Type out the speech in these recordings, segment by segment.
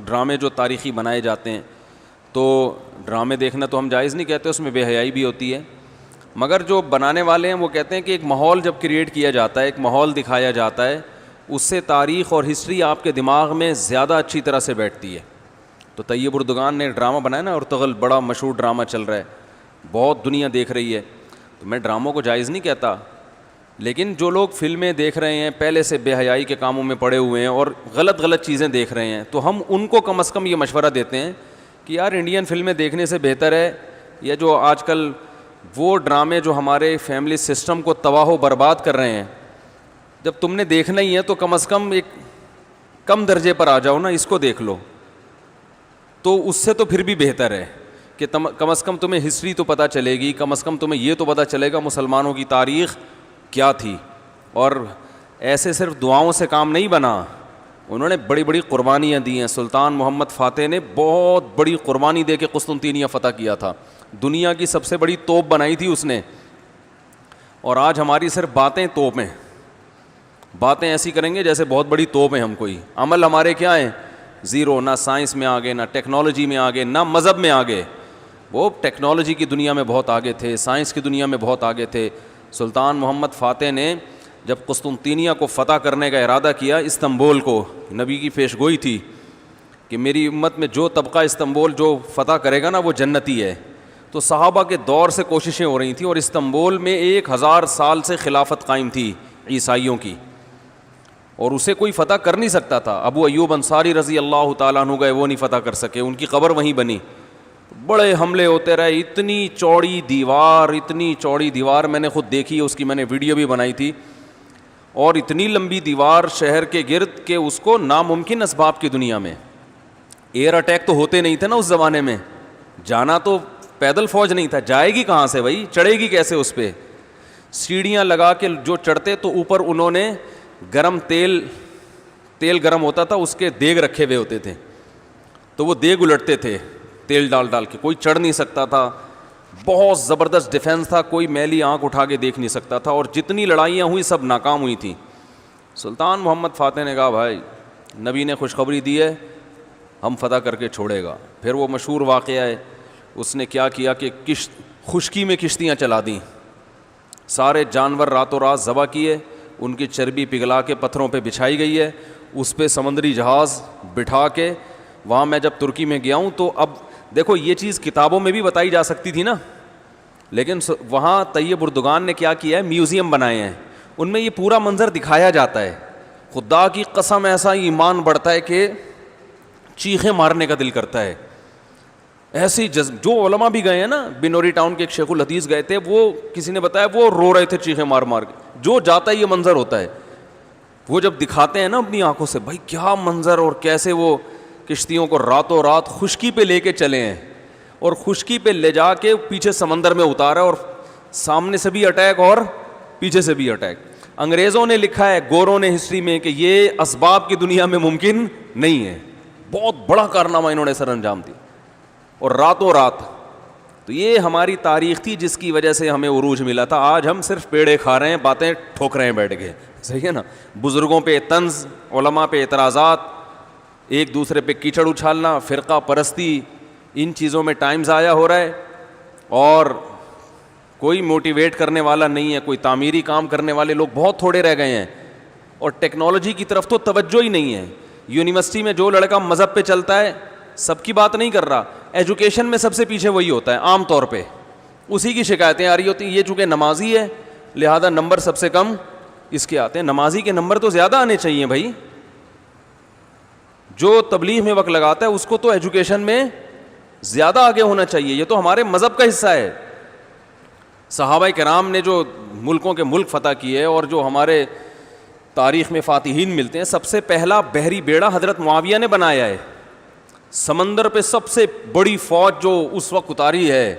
ڈرامے جو تاریخی بنائے جاتے ہیں تو ڈرامے دیکھنا تو ہم جائز نہیں کہتے، اس میں بے حیائی بھی ہوتی ہے، مگر جو بنانے والے ہیں وہ کہتے ہیں کہ ایک ماحول جب کریٹ کیا جاتا ہے، ایک ماحول دکھایا جاتا ہے، اس سے تاریخ اور ہسٹری آپ کے دماغ میں زیادہ اچھی طرح سے بیٹھتی ہے۔ تو طیب اردگان نے ڈرامہ بنایا نا، ارطغرل بڑا مشہور ڈرامہ چل رہا ہے، بہت دنیا دیکھ رہی ہے، تو میں ڈراموں کو جائز نہیں کہتا، لیکن جو لوگ فلمیں دیکھ رہے ہیں پہلے سے بے حیائی کے کاموں میں پڑے ہوئے ہیں اور غلط چیزیں دیکھ رہے ہیں، تو ہم ان کو کم از کم یہ مشورہ دیتے ہیں کہ یار انڈین فلمیں دیکھنے سے بہتر ہے یا جو آج کل وہ ڈرامے جو ہمارے فیملی سسٹم کو تباہ و برباد کر رہے ہیں، جب تم نے دیکھنا ہی ہے تو کم از کم ایک کم درجے پر آ جاؤ نا، اس کو دیکھ لو، تو اس سے تو پھر بھی بہتر ہے کہ کم از کم تمہیں ہسٹری تو پتہ چلے گی، کم از کم تمہیں یہ تو پتہ چلے گا مسلمانوں کی تاریخ کیا تھی۔ اور ایسے صرف دعاؤں سے کام نہیں بنا، انہوں نے بڑی بڑی قربانیاں دی ہیں۔ سلطان محمد فاتح نے بہت بڑی قربانی دے کے قسطنطینیہ فتح کیا تھا، دنیا کی سب سے بڑی توپ بنائی تھی اس نے، اور آج ہماری صرف باتیں توپ ہیں، باتیں ایسی کریں گے جیسے بہت بڑی توپ ہیں ہم، کوئی عمل ہمارے کیا ہیں زیرو، نہ سائنس میں آگے، نہ ٹیکنالوجی میں آگے، نہ مذہب میں آگے۔ وہ ٹیکنالوجی کی دنیا میں بہت آگے تھے، سائنس کی دنیا میں بہت آگے تھے۔ سلطان محمد فاتح نے جب قسطنطینیہ کو فتح کرنے کا ارادہ کیا، استنبول کو، نبی کی پیش گوئی تھی کہ میری امت میں جو طبقہ استنبول جو فتح کرے گا نا وہ جنتی ہے، تو صحابہ کے دور سے کوششیں ہو رہی تھیں، اور استنبول میں 1000 سال سے خلافت قائم تھی عیسائیوں کی، اور اسے کوئی فتح کر نہیں سکتا تھا۔ ابو ایوب انصاری رضی اللہ تعالیٰ عنہ گئے، وہ نہیں فتح کر سکے، ان کی قبر وہیں بنی، بڑے حملے ہوتے رہے، اتنی چوڑی دیوار میں نے خود دیکھی ہے، اس کی میں نے ویڈیو بھی بنائی تھی، اور اتنی لمبی دیوار شہر کے گرد کہ اس کو ناممکن اسباب کی دنیا میں، ایئر اٹیک تو ہوتے نہیں تھے نا اس زمانے میں، جانا تو پیدل فوج نہیں تھا، جائے گی کہاں سے بھائی، چڑھے گی کیسے اس پہ، سیڑھیاں لگا کے جو چڑھتے تو اوپر انہوں نے گرم تیل گرم ہوتا تھا، اس کے دیگ رکھے ہوئے ہوتے تھے، تو وہ دیگ الٹتے تھے تیل ڈال کے، کوئی چڑھ نہیں سکتا تھا، بہت زبردست ڈیفنس تھا، کوئی میلی آنکھ اٹھا کے دیکھ نہیں سکتا تھا، اور جتنی لڑائیاں ہوئی سب ناکام ہوئی تھیں۔ سلطان محمد فاتح نے کہا بھائی نبی نے خوشخبری دی ہے، ہم فتح کر کے چھوڑے گا۔ پھر وہ مشہور واقعہ ہے، اس نے کیا کیا کہ خشکی میں کشتیاں چلا دیں، سارے جانور راتوں رات ذبح کیے، ان کی چربی پگھلا کے پتھروں پہ بچھائی گئی ہے، اس پہ سمندری جہاز بٹھا کے، وہاں میں جب ترکی میں گیا ہوں تو اب دیکھو یہ چیز کتابوں میں بھی بتائی جا سکتی تھی نا، لیکن وہاں طیب اردگان نے کیا کیا ہے، میوزیم بنائے ہیں، ان میں یہ پورا منظر دکھایا جاتا ہے، خدا کی قسم ایسا ایمان بڑھتا ہے کہ چیخیں مارنے کا دل کرتا ہے، ایسی جو علماء بھی گئے ہیں نا، بنوری ٹاؤن کے ایک شیخ الحدیث گئے تھے، وہ کسی نے بتایا وہ رو رہے تھے چیخیں مار مار کے، جو جاتا ہے یہ منظر ہوتا ہے، وہ جب دکھاتے ہیں نا اپنی آنکھوں سے، بھائی کیا منظر، اور کیسے وہ کشتیوں کو راتوں رات خشکی پہ لے کے چلے ہیں، اور خشکی پہ لے جا کے پیچھے سمندر میں اتارا، اور سامنے سے بھی اٹیک اور پیچھے سے بھی اٹیک۔ انگریزوں نے لکھا ہے، گوروں نے ہسٹری میں، کہ یہ اسباب کی دنیا میں ممکن نہیں ہے، بہت بڑا کارنامہ انہوں نے سر انجام دیا، اور راتوں رات۔ تو یہ ہماری تاریخ تھی جس کی وجہ سے ہمیں عروج ملا تھا، آج ہم صرف پیڑے کھا رہے ہیں، باتیں ٹھوک رہے ہیں بیٹھ کے، صحیح ہے نا، بزرگوں پہ طنز، علماء پہ اعتراضات، ایک دوسرے پہ کیچڑ اچھالنا، فرقہ پرستی، ان چیزوں میں ٹائم ضائع ہو رہا ہے، اور کوئی موٹیویٹ کرنے والا نہیں ہے، کوئی تعمیری کام کرنے والے لوگ بہت تھوڑے رہ گئے ہیں، اور ٹیکنالوجی کی طرف تو توجہ ہی نہیں ہے۔ یونیورسٹی میں جو لڑکا مذہب پہ چلتا ہے، سب کی بات نہیں کر رہا، ایجوکیشن میں سب سے پیچھے وہی ہوتا ہے، عام طور پہ اسی کی شکایتیں آ رہی ہوتی ہیں، یہ چونکہ نمازی ہے لہذا نمبر سب سے کم اس کے آتے ہیں، نمازی کے نمبر تو زیادہ آنے چاہیے بھائی، جو تبلیغ میں وقت لگاتا ہے اس کو تو ایجوکیشن میں زیادہ آگے ہونا چاہیے، یہ تو ہمارے مذہب کا حصہ ہے۔ صحابہ کرام نے جو ملکوں کے ملک فتح کیے، اور جو ہمارے تاریخ میں فاتحین ملتے ہیں، سب سے پہلا بحری بیڑا حضرت معاویہ نے بنایا ہے، سمندر پہ سب سے بڑی فوج جو اس وقت اتاری ہے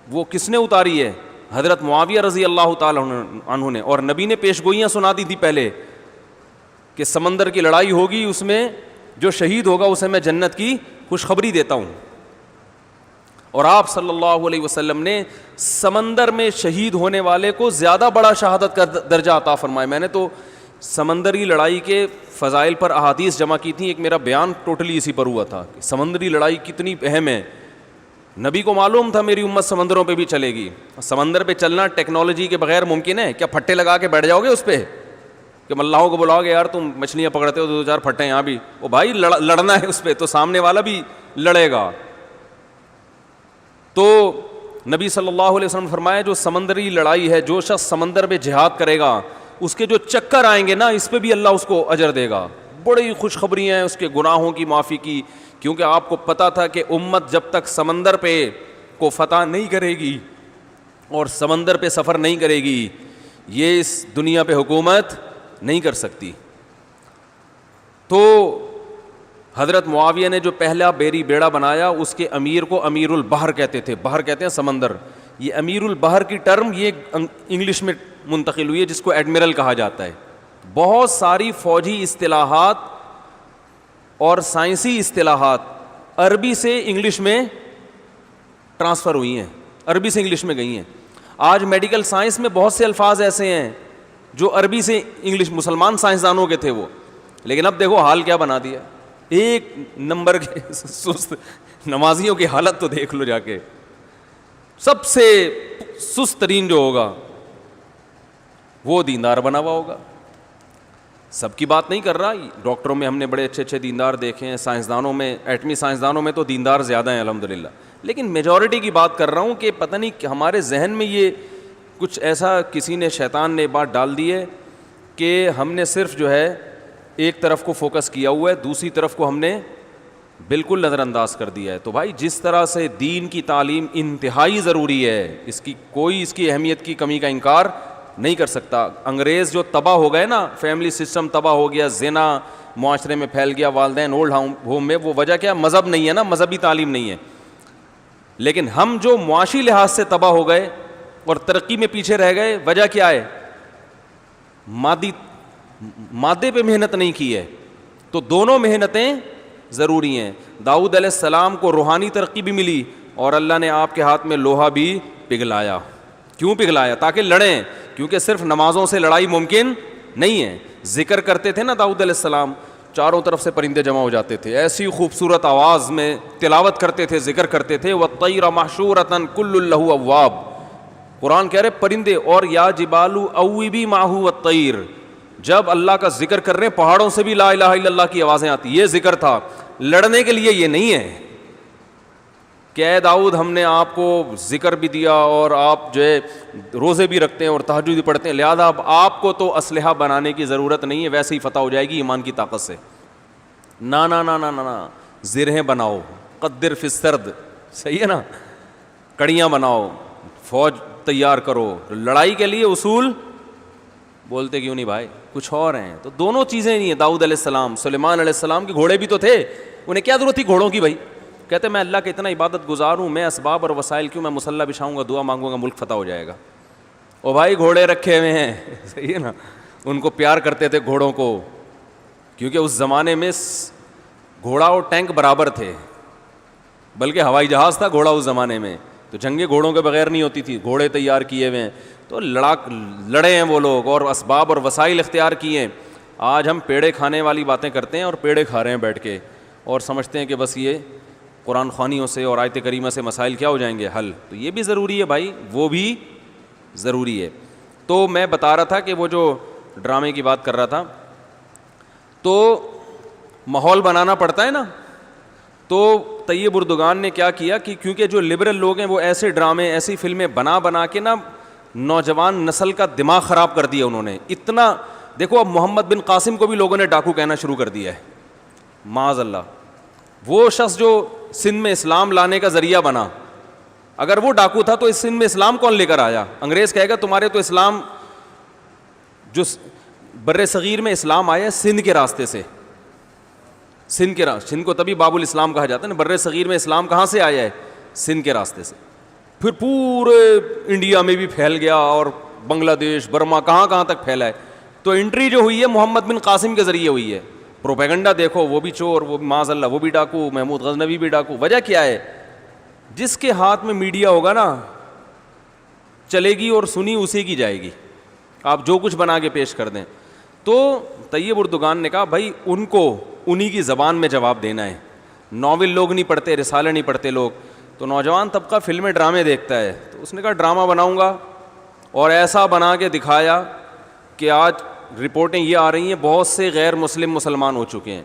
وہ کس نے اتاری ہے؟ حضرت معاویہ رضی اللہ تعالیٰ عنہ نے، اور نبی نے پیشگوئیاں سنا دی تھی پہلے کہ سمندر کی لڑائی ہوگی، اس میں جو شہید ہوگا اسے میں جنت کی خوشخبری دیتا ہوں، اور آپ صلی اللہ علیہ وسلم نے سمندر میں شہید ہونے والے کو زیادہ بڑا شہادت کا درجہ عطا فرمایا۔ میں نے تو سمندری لڑائی کے فضائل پر احادیث جمع کی تھیں. ایک میرا بیان ٹوٹلی اسی پر ہوا تھا کہ سمندری لڑائی کتنی اہم ہے. نبی کو معلوم تھا میری امت سمندروں پہ بھی چلے گی. سمندر پہ چلنا ٹیکنالوجی کے بغیر ممکن ہے کیا؟ پھٹے لگا کے بیٹھ جاؤ گے اس پہ کہ ملاحوں کو بلاؤ گے یار تم مچھلیاں پکڑتے ہو دو چار پھٹے یہاں بھی, او بھائی لڑنا ہے اس پہ تو سامنے والا بھی لڑے گا. تو نبی صلی اللہ علیہ وسلم نے فرمایا جو سمندری لڑائی ہے, جو شخص سمندر میں جہاد کرے گا اس کے جو چکر آئیں گے نا اس پہ بھی اللہ اس کو اجر دے گا. بڑی خوشخبری ہیں اس کے گناہوں کی معافی کی, کیونکہ آپ کو پتا تھا کہ امت جب تک سمندر پہ کو فتح نہیں کرے گی اور سمندر پہ سفر نہیں کرے گی یہ اس دنیا پہ حکومت نہیں کر سکتی. تو حضرت معاویہ نے جو پہلا بیڑا بنایا اس کے امیر کو امیر البحر کہتے تھے. بحر کہتے ہیں سمندر. یہ امیر البحر کی ٹرم یہ انگلش میں منتقل ہوئی ہے جس کو ایڈمرل کہا جاتا ہے. بہت ساری فوجی اصطلاحات اور سائنسی اصطلاحات عربی سے انگلش میں ٹرانسفر ہوئی ہیں, عربی سے انگلش میں گئی ہیں. آج میڈیکل سائنس میں بہت سے الفاظ ایسے ہیں جو عربی سے انگلش, مسلمان سائنسدانوں کے تھے وہ, لیکن اب دیکھو حال کیا بنا دیا. ایک نمبر کے سست نمازیوں کی حالت تو دیکھ لو جا کے. سب سے سست ترین جو ہوگا وہ دیندار بنا ہوا ہوگا. سب کی بات نہیں کر رہا, ڈاکٹروں میں ہم نے بڑے اچھے اچھے دیندار دیکھے ہیں, سائنسدانوں میں, ایٹمی سائنسدانوں میں تو دیندار زیادہ ہیں الحمدللہ, لیکن میجورٹی کی بات کر رہا ہوں کہ پتہ نہیں کہ ہمارے ذہن میں یہ کچھ ایسا کسی نے, شیطان نے بات ڈال دی ہے کہ ہم نے صرف جو ہے ایک طرف کو فوکس کیا ہوا ہے, دوسری طرف کو ہم نے بالکل نظر انداز کر دیا ہے. تو بھائی جس طرح سے دین کی تعلیم انتہائی ضروری ہے, اس کی کوئی اس کی اہمیت کی کمی کا انکار نہیں کر سکتا. انگریز جو تباہ ہو گئے نا, فیملی سسٹم تباہ ہو گیا, زنا معاشرے میں پھیل گیا, والدین اولڈ ہوم میں, وہ وجہ کیا؟ مذہب نہیں ہے نا, مذہبی تعلیم نہیں ہے. لیکن ہم جو معاشی لحاظ سے تباہ ہو گئے اور ترقی میں پیچھے رہ گئے, وجہ کیا ہے؟ مادے پہ محنت نہیں کی ہے. تو دونوں محنتیں ضروری ہیں. داؤد علیہ السلام کو روحانی ترقی بھی ملی اور اللہ نے آپ کے ہاتھ میں لوہا بھی پگھلایا. کیوں پگھلایا؟ تاکہ لڑیں, کیونکہ صرف نمازوں سے لڑائی ممکن نہیں ہے. ذکر کرتے تھے نا داؤد علیہ السلام, چاروں طرف سے پرندے جمع ہو جاتے تھے, ایسی خوبصورت آواز میں تلاوت کرتے تھے, ذکر کرتے تھے. وَالطَّيْرَ مَحْشُورَةً كُلٌّ لَهُ أَوَّابٌ, قرآن کہہ رہے پرندے, اور یا جبال اوبی ماہو والطیر. جب اللہ کا ذکر کر رہے ہیں پہاڑوں سے بھی لا الہ الا اللہ کی آوازیں آتی. یہ ذکر تھا, لڑنے کے لیے یہ نہیں ہے کہ اے داؤد ہم نے آپ کو ذکر بھی دیا اور آپ جو ہے روزے بھی رکھتے ہیں اور تہجد بھی پڑھتے ہیں, لہذا اب آپ کو تو اسلحہ بنانے کی ضرورت نہیں ہے, ویسے ہی فتح ہو جائے گی ایمان کی طاقت سے. نا نا نا نا نا, زرہیں بناؤ, قدر فی السرد, صحیح ہے نا, کڑیاں بناؤ, فوج تیار کرو. لڑائی کے لیے اصول بولتے کیوں نہیں بھائی, کچھ اور ہیں. تو دونوں چیزیں نہیں ہیں. داؤد علیہ السلام, سلیمان علیہ السلام کے گھوڑے بھی تو تھے, انہیں کیا ضرورت تھی گھوڑوں کی بھائی؟ کہتے میں اللہ کا اتنا عبادت گزار ہوں, میں اسباب اور وسائل کیوں, میں مصلی بچھاؤں گا, دعا مانگوں گا, ملک فتح ہو جائے گا. او بھائی گھوڑے رکھے ہوئے ہیں, صحیح ہے نا. ان کو پیار کرتے تھے گھوڑوں کو, کیونکہ اس زمانے میں گھوڑا اور ٹینک برابر تھے, بلکہ ہوائی جہاز تھا گھوڑا اس زمانے میں. تو جنگیں گھوڑوں کے بغیر نہیں ہوتی تھی, گھوڑے تیار کیے ہوئے ہیں. تو لڑے ہیں وہ لوگ اور اسباب اور وسائل اختیار کیے ہیں. آج ہم پیڑے کھانے والی باتیں کرتے ہیں اور پیڑے کھا رہے ہیں بیٹھ کے, اور سمجھتے ہیں کہ بس یہ قرآن خوانیوں سے اور آیت کریمہ سے مسائل کیا ہو جائیں گے حل. تو یہ بھی ضروری ہے بھائی, وہ بھی ضروری ہے. تو میں بتا رہا تھا کہ وہ جو ڈرامے کی بات کر رہا تھا, تو ماحول بنانا پڑتا ہے نا. تو طیب اردگان نے کیا کیا کہ کیونکہ جو لبرل لوگ ہیں وہ ایسے ڈرامے, ایسی فلمیں بنا کے نا نوجوان نسل کا دماغ خراب کر دیا انہوں نے. اتنا دیکھو, اب محمد بن قاسم کو بھی لوگوں نے ڈاکو کہنا شروع کر دیا ہے, معاذ اللہ. وہ شخص جو سندھ میں اسلام لانے کا ذریعہ بنا, اگر وہ ڈاکو تھا تو اس سندھ میں اسلام کون لے کر آیا؟ انگریز کہے گا تمہارے تو اسلام, جو بر صغیر میں اسلام آیا سندھ کے راستے سے, سندھ کو تبھی باب الاسلام کہا جاتا ہے نا. بر صغیر میں اسلام کہاں سے آیا ہے؟ سندھ کے راستے سے. پھر پورے انڈیا میں بھی پھیل گیا اور بنگلہ دیش, برما, کہاں تک پھیلا ہے. تو انٹری جو ہوئی ہے محمد بن قاسم کے ذریعے ہوئی ہے. پروپیگنڈا دیکھو, وہ بھی چور, وہ بھی معاذ اللہ وہ بھی ڈاکو, محمود غزنوی بھی ڈاکو. وجہ کیا ہے؟ جس کے ہاتھ میں میڈیا ہوگا نا چلے گی اور سنی اسی کی جائے گی, آپ جو کچھ بنا کے پیش کر دیں. تو طیب اردگان نے کہا بھائی ان کو انہی کی زبان میں جواب دینا ہے, ناول لوگ نہیں پڑھتے, رسالے نہیں پڑھتے لوگ. تو نوجوان طبقہ فلمیں ڈرامے دیکھتا ہے, تو اس نے کہا ڈرامہ بناؤں گا, اور ایسا بنا کے دکھایا کہ آج رپورٹیں یہ آ رہی ہیں بہت سے غیر مسلم مسلمان ہو چکے ہیں.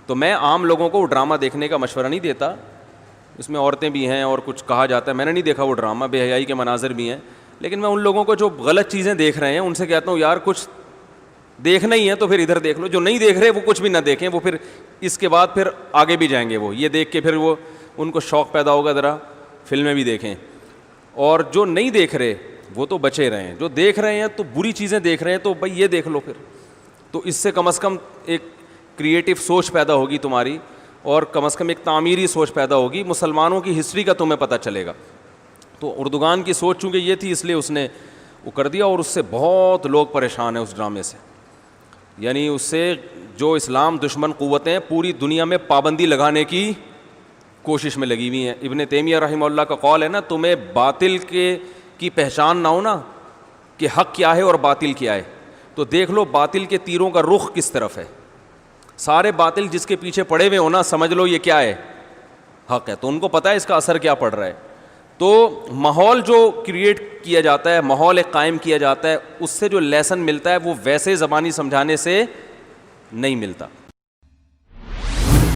تو میں عام لوگوں کو وہ ڈرامہ دیکھنے کا مشورہ نہیں دیتا, اس میں عورتیں بھی ہیں اور کچھ کہا جاتا ہے, میں نے نہیں دیکھا وہ ڈرامہ, بے حیائی کے مناظر بھی ہیں, لیکن میں ان لوگوں کو جو غلط چیزیں دیکھ رہے ہیں ان سے کہتا ہوں یار کچھ دیکھنا ہی ہے تو پھر ادھر دیکھ لو, جو نہیں دیکھ رہے وہ کچھ بھی نہ دیکھیں, وہ پھر اس کے بعد پھر آگے بھی جائیں گے, وہ یہ دیکھ کے پھر وہ ان کو شوق پیدا ہوگا ذرا فلمیں بھی دیکھیں. اور جو نہیں دیکھ رہے وہ تو بچے رہے ہیں, جو دیکھ رہے ہیں تو بری چیزیں دیکھ رہے ہیں تو بھائی یہ دیکھ لو پھر, تو اس سے کم از کم ایک کریٹو سوچ پیدا ہوگی تمہاری, اور کم از کم ایک تعمیری سوچ پیدا ہوگی, مسلمانوں کی ہسٹری کا تمہیں پتہ چلے گا. تو اردگان کی سوچ چونکہ یہ تھی اس لیے اس نے وہ کر دیا, اور اس سے بہت لوگ پریشان ہیں اس ڈرامے سے. یعنی اس سے جو اسلام دشمن قوتیں پوری دنیا میں پابندی لگانے کی کوشش میں لگی ہوئی ہیں. ابن تیمیہ رحمہ اللہ کا قول ہے نا, تمہیں باطل کی پہچان نہ ہو نا کہ حق کیا ہے اور باطل کیا ہے, تو دیکھ لو باطل کے تیروں کا رخ کس طرف ہے. سارے باطل جس کے پیچھے پڑے ہوئے ہونا سمجھ لو یہ کیا ہے, حق ہے, تو ان کو پتہ ہے اس کا اثر کیا پڑ رہا ہے. تو ماحول جو کریٹ کیا جاتا ہے, ماحول ایک قائم کیا جاتا ہے, اس سے جو لیسن ملتا ہے وہ ویسے زبانی سمجھانے سے نہیں ملتا.